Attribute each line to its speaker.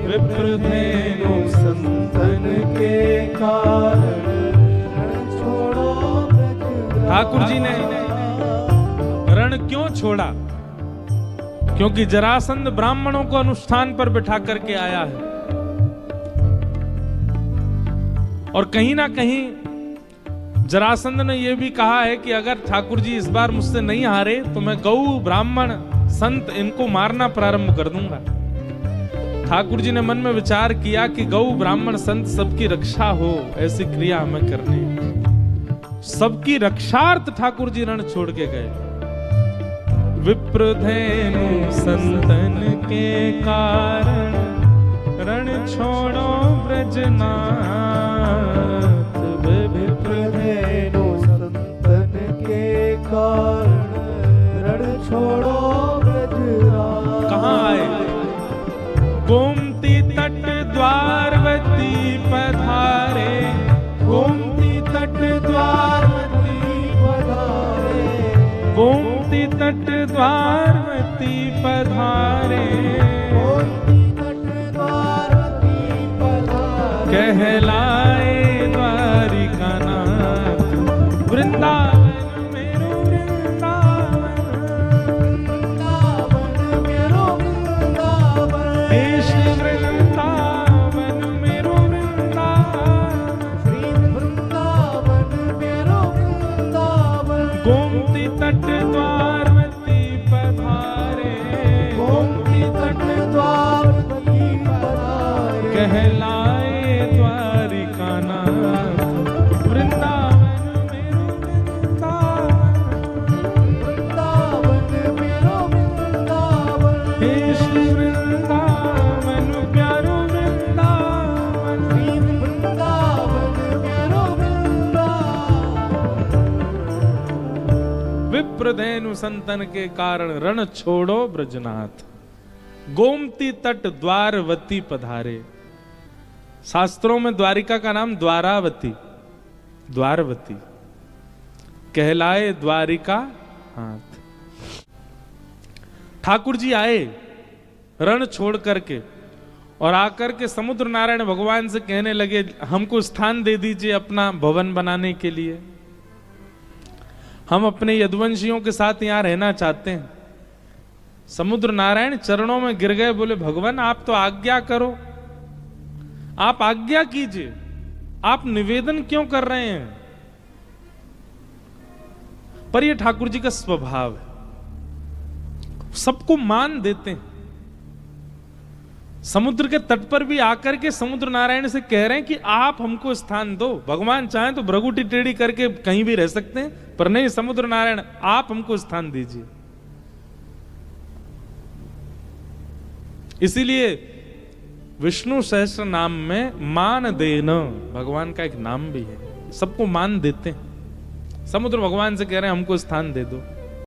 Speaker 1: विप्रधेनु संतन के कारण छोड़ो ब्रज।
Speaker 2: ठाकुर जी ने रण क्यों छोड़ा? क्योंकि जरासंध ब्राह्मणों को अनुष्ठान पर बिठा करके आया है, और कहीं ना कहीं जरासंध ने यह भी कहा है कि अगर ठाकुर जी इस बार मुझसे नहीं हारे तो मैं गौ ब्राह्मण संत इनको मारना प्रारंभ कर दूंगा। ठाकुर जी ने मन में विचार किया कि गौ ब्राह्मण संत सबकी रक्षा हो, ऐसी क्रिया हमें करनी है। सबकी रक्षार्थ ठाकुर जी रण छोड़ के गए। विप्रधेनु संतन के कारण रण छोड़ो ब्रजनाथ।
Speaker 1: विप्रधेनु संतन के कारण रण छोड़ो ब्रजनाथ।
Speaker 2: कहाँ आए? गोमती तट द्वारवती पधारे,
Speaker 1: गोमती तट द्वारवती पधारे,
Speaker 2: गोमती तट द्वारवती पधारे,
Speaker 1: गोमती तट द्वारवती पधारे,
Speaker 2: कहलाए द्वारिका नाथ। वृंदावन मेरो वृंदावन,
Speaker 1: वृंदावन मेरो वृंदावन,
Speaker 2: देश वृंदावन मेरो वृंदावन,
Speaker 1: श्री वृंदावन मेरो वृंदावन।
Speaker 2: गोमती तट द्वारवती पधारे,
Speaker 1: गोमती तट द्वारवती पधारे,
Speaker 2: कहलाए द्वारिका नाथ। वृंदावन मेरो वृंदावन,
Speaker 1: वृंदावन मेरो वृंदावन,
Speaker 2: हे श्री वृंदावन प्यारो वृंदावन।
Speaker 1: श्री वृंदावन मेरो वृंदावन।
Speaker 2: विप्रधेनु संतन के कारण रण छोड़ो ब्रजनाथ। गोमती तट द्वारवती पधारे। शास्त्रों में द्वारिका का नाम द्वारावती, द्वारवती, कहलाए द्वारिका हाथ। ठाकुर जी आए रण छोड़ करके और आकर के समुद्र नारायण भगवान से कहने लगे, हमको स्थान दे दीजिए अपना भवन बनाने के लिए, हम अपने यदुवंशियों के साथ यहां रहना चाहते हैं। समुद्र नारायण चरणों में गिर गए, बोले भगवान आप तो आज्ञा करो, आप आज्ञा कीजिए, आप निवेदन क्यों कर रहे हैं? पर यह ठाकुर जी का स्वभाव है, सबको मान देते हैं। समुद्र के तट पर भी आकर के समुद्र नारायण से कह रहे हैं कि आप हमको स्थान दो। भगवान चाहें तो भ्रगुटी टेढ़ी करके कहीं भी रह सकते हैं, पर नहीं, समुद्र नारायण आप हमको स्थान दीजिए। इसीलिए विष्णु सहस्त्र नाम में मान देना भगवान का एक नाम भी है, सबको मान देते हैं। समुद्र भगवान से कह रहे हैं हमको स्थान दे दो।